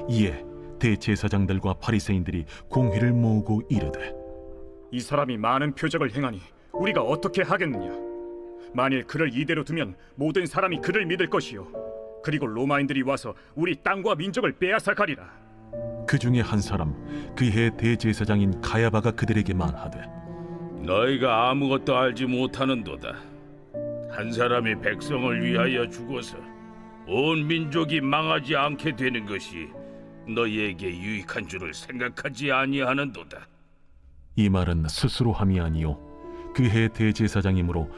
이에 대제사장들과 바리새인들이 공회를 모으고 이르되, 이 사람이 많은 표적을 행하니 우리가 어떻게 하겠느냐? 만일 그를 이대로 두면 모든 사람이 그를 믿을 것이요, 그리고 로마인들이 와서 우리 땅과 민족을 빼앗아 가리라. 그 중에 한 사람 그의 대제사장인 가야바가 그들에게 말하되, 너희가 아무것도 알지 못하는도다. 한 사람이 백성을 위하여 죽어서 온 민족이 망하지 않게 되는 것이 너희에게 유익한 줄을 생각하지 아니하는도다. 이 말은 스스로 함이 아니요 그의 대제사장이므로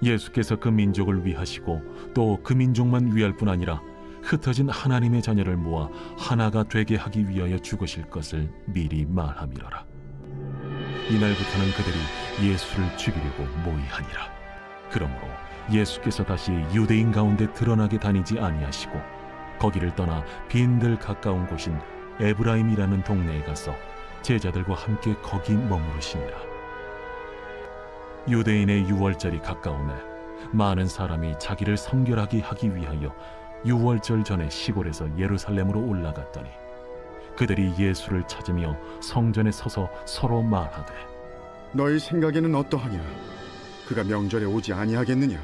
예수께서 그 민족을 위하시고 또 그 민족만 위할 뿐 아니라 흩어진 하나님의 자녀를 모아 하나가 되게 하기 위하여 죽으실 것을 미리 말함이로라. 이날부터는 그들이 예수를 죽이려고 모의하니라. 그러므로 예수께서 다시 유대인 가운데 드러나게 다니지 아니하시고 거기를 떠나 빈들 가까운 곳인 에브라임이라는 동네에 가서 제자들과 함께 거기 머무르시니라. 유대인의 유월절이 가까우매 많은 사람이 자기를 성결하게 하기 위하여 유월절 전에 시골에서 예루살렘으로 올라갔더니 그들이 예수를 찾으며 성전에 서서 서로 말하되, 너희 생각에는 어떠하냐? 그가 명절에 오지 아니하겠느냐?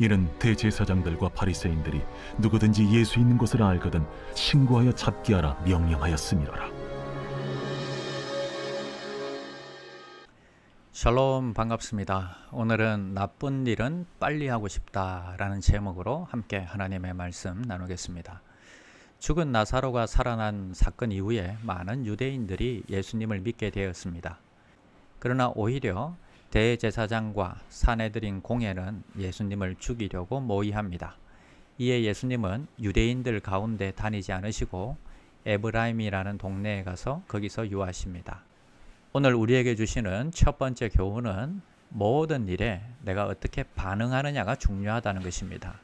이는 대제사장들과 바리새인들이 누구든지 예수 있는 곳을 알거든 신고하여 잡게 하라 명령하였음이로라. 샬롬, 반갑습니다. 오늘은 나쁜 일은 빨리 하고 싶다라는 제목으로 함께 하나님의 말씀 나누겠습니다. 죽은 나사로가 살아난 사건 이후에 많은 유대인들이 예수님을 믿게 되었습니다. 그러나 오히려 대제사장과 사내들인 공회는 예수님을 죽이려고 모의합니다. 이에 예수님은 유대인들 가운데 다니지 않으시고 에브라임이라는 동네에 가서 거기서 유하십니다. 오늘 우리에게 주시는 첫 번째 교훈은 모든 일에 내가 어떻게 반응하느냐가 중요하다는 것입니다.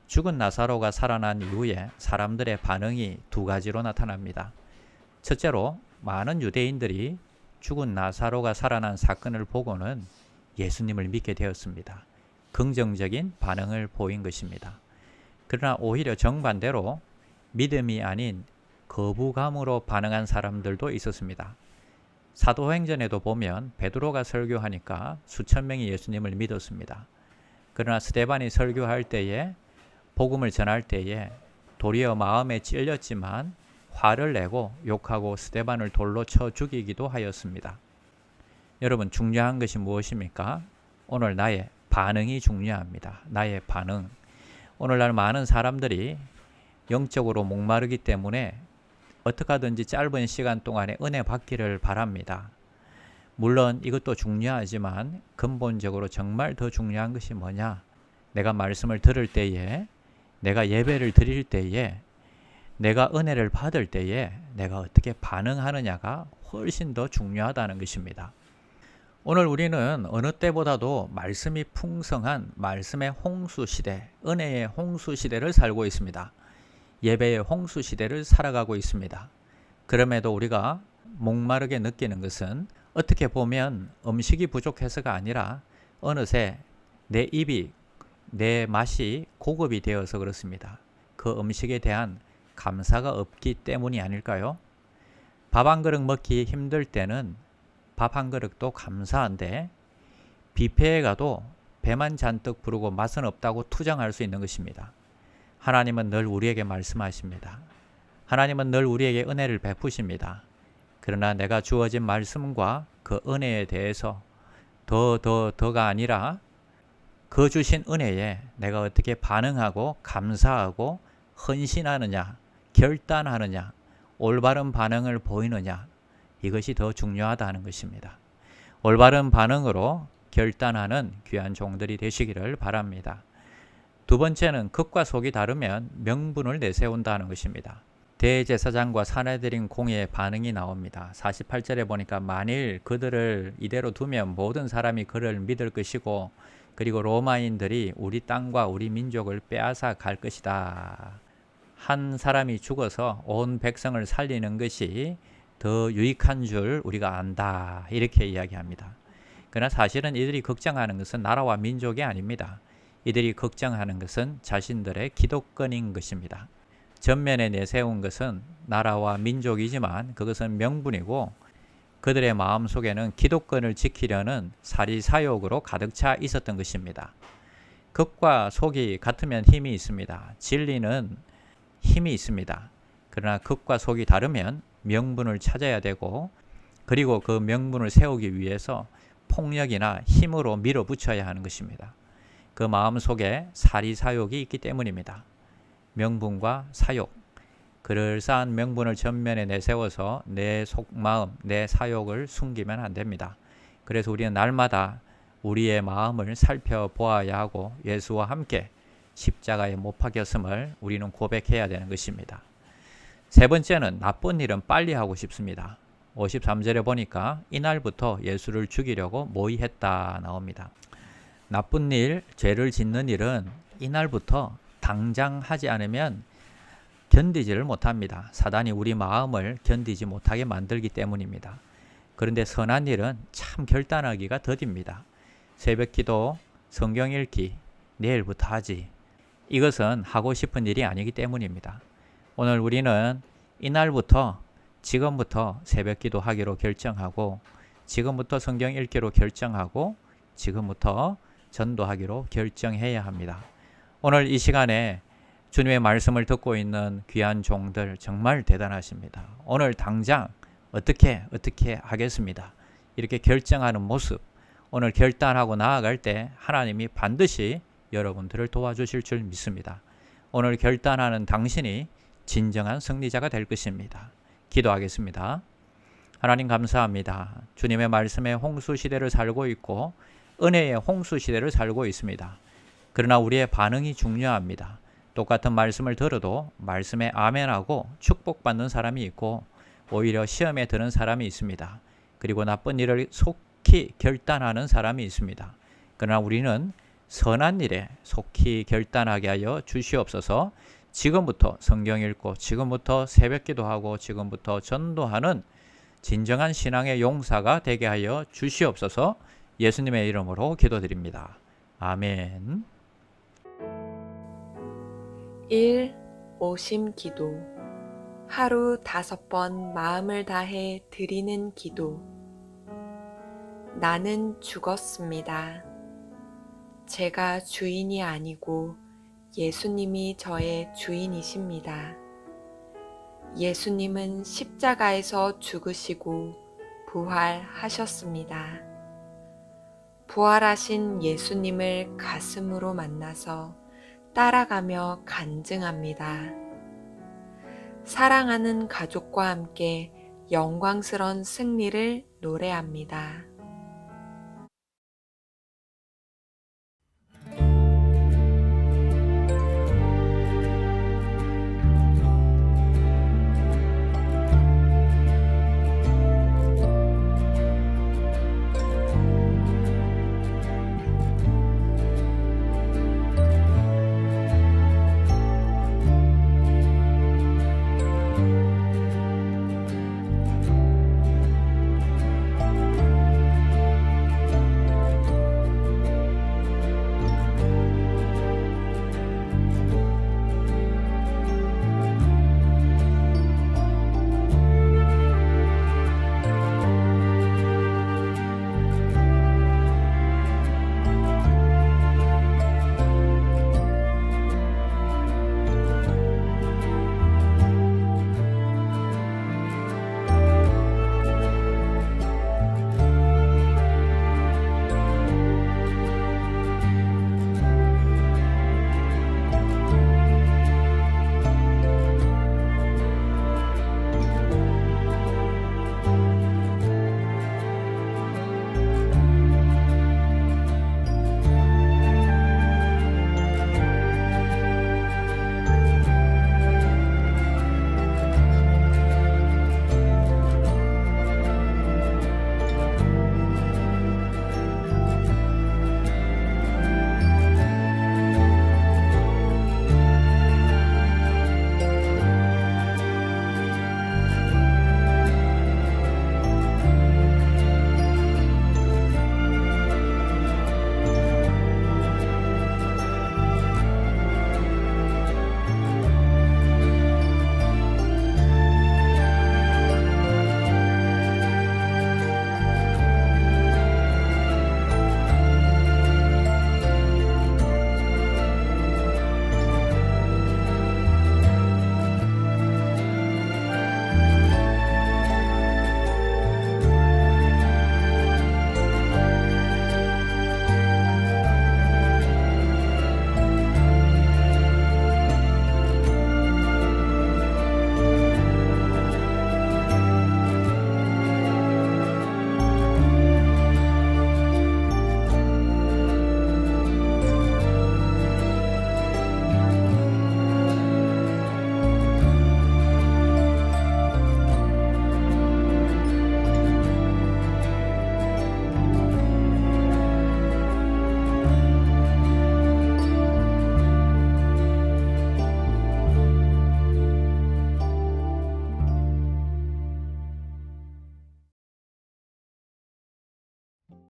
죽은 나사로가 살아난 이후에 사람들의 반응이 두 가지로 나타납니다. 첫째로 많은 유대인들이 죽은 나사로가 살아난 사건을 보고는 예수님을 믿게 되었습니다. 긍정적인 반응을 보인 것입니다. 그러나 오히려 정반대로 믿음이 아닌 거부감으로 반응한 사람들도 있었습니다. 사도행전에도 보면 베드로가 설교하니까 수천 명이 예수님을 믿었습니다. 그러나 스데반이 설교할 때에 복음을 전할 때에 도리어 마음에 찔렸지만 화를 내고 욕하고 스데반을 돌로 쳐 죽이기도 하였습니다. 여러분, 중요한 것이 무엇입니까? 오늘 나의 반응이 중요합니다. 나의 반응. 오늘날 많은 사람들이 영적으로 목마르기 때문에 어떻게 하든지 짧은 시간 동안에 은혜 받기를 바랍니다. 물론 이것도 중요하지만 근본적으로 정말 더 중요한 것이 뭐냐? 내가 말씀을 들을 때에, 내가 예배를 드릴 때에, 내가 은혜를 받을 때에 내가 어떻게 반응하느냐가 훨씬 더 중요하다는 것입니다. 오늘 우리는 어느 때보다도 말씀이 풍성한 말씀의 홍수 시대, 은혜의 홍수 시대를 살고 있습니다. 예배의 홍수 시대를 살아가고 있습니다. 그럼에도 우리가 목마르게 느끼는 것은 어떻게 보면 음식이 부족해서가 아니라 어느새 내 입이, 내 맛이 고급이 되어서 그렇습니다. 그 음식에 대한 감사가 없기 때문이 아닐까요? 밥 한 그릇 먹기 힘들 때는 밥 한 그릇도 감사한데 뷔페에 가도 배만 잔뜩 부르고 맛은 없다고 투정할 수 있는 것입니다. 하나님은 늘 우리에게 말씀하십니다. 하나님은 늘 우리에게 은혜를 베푸십니다. 그러나 내가 주어진 말씀과 그 은혜에 대해서 더가 아니라 그 주신 은혜에 내가 어떻게 반응하고 감사하고 헌신하느냐, 결단하느냐, 올바른 반응을 보이느냐, 이것이 더 중요하다는 것입니다. 올바른 반응으로 결단하는 귀한 종들이 되시기를 바랍니다. 두 번째는 극과 속이 다르면 명분을 내세운다는 것입니다. 대제사장과 사내들인 공회의 반응이 나옵니다. 48절에 보니까 만일 그들을 이대로 두면 모든 사람이 그를 믿을 것이고 그리고 로마인들이 우리 땅과 우리 민족을 빼앗아 갈 것이다. 한 사람이 죽어서 온 백성을 살리는 것이 더 유익한 줄 우리가 안다. 이렇게 이야기합니다. 그러나 사실은 이들이 걱정하는 것은 나라와 민족이 아닙니다. 이들이 걱정하는 것은 자신들의 기득권인 것입니다. 전면에 내세운 것은 나라와 민족이지만 그것은 명분이고 그들의 마음속에는 기득권을 지키려는 사리사욕으로 가득 차 있었던 것입니다. 극과 속이 같으면 힘이 있습니다. 진리는 힘이 있습니다. 그러나 극과 속이 다르면 명분을 찾아야 되고 그리고 그 명분을 세우기 위해서 폭력이나 힘으로 밀어붙여야 하는 것입니다. 그 마음 속에 사리사욕이 있기 때문입니다. 명분과 사욕, 그럴싸한 명분을 전면에 내세워서 내 속마음, 내 사욕을 숨기면 안 됩니다. 그래서 우리는 날마다 우리의 마음을 살펴보아야 하고 예수와 함께 십자가에 못 박혔음을 우리는 고백해야 되는 것입니다. 세 번째는 나쁜 일은 빨리 하고 싶습니다. 53절에 보니까 이날부터 예수를 죽이려고 모의했다 나옵니다. 나쁜 일, 죄를 짓는 일은 이날부터 당장 하지 않으면 견디지를 못합니다. 사단이 우리 마음을 견디지 못하게 만들기 때문입니다. 그런데 선한 일은 참 결단하기가 더딥니다. 새벽 기도, 성경 읽기, 내일부터 하지. 이것은 하고 싶은 일이 아니기 때문입니다. 오늘 우리는 이날부터 지금부터 새벽 기도 하기로 결정하고 지금부터 성경 읽기로 결정하고 지금부터 전도하기로 결정해야 합니다. 오늘 이 시간에 주님의 말씀을 듣고 있는 귀한 종들 정말 대단하십니다. 오늘 당장 어떻게 하겠습니다. 이렇게 결정하는 모습, 오늘 결단하고 나아갈 때 하나님이 반드시 여러분들을 도와주실 줄 믿습니다. 오늘 결단하는 당신이 진정한 승리자가 될 것입니다. 기도하겠습니다. 하나님 감사합니다. 주님의 말씀에 홍수 시대를 살고 있고 은혜의 홍수 시대를 살고 있습니다. 그러나 우리의 반응이 중요합니다. 똑같은 말씀을 들어도 말씀에 아멘하고 축복받는 사람이 있고 오히려 시험에 드는 사람이 있습니다. 그리고 나쁜 일을 속히 결단하는 사람이 있습니다. 그러나 우리는 선한 일에 속히 결단하게 하여 주시옵소서. 지금부터 성경 읽고 지금부터 새벽 기도하고 지금부터 전도하는 진정한 신앙의 용사가 되게 하여 주시옵소서. 예수님의 이름으로 기도드립니다. 아멘. 1. 오심 기도. 하루 5번 마음을 다해 드리는 기도. 나는 죽었습니다. 제가 주인이 아니고 예수님이 저의 주인이십니다. 예수님은 십자가에서 죽으시고 부활하셨습니다. 부활하신 예수님을 가슴으로 만나서 따라가며 간증합니다. 사랑하는 가족과 함께 영광스러운 승리를 노래합니다.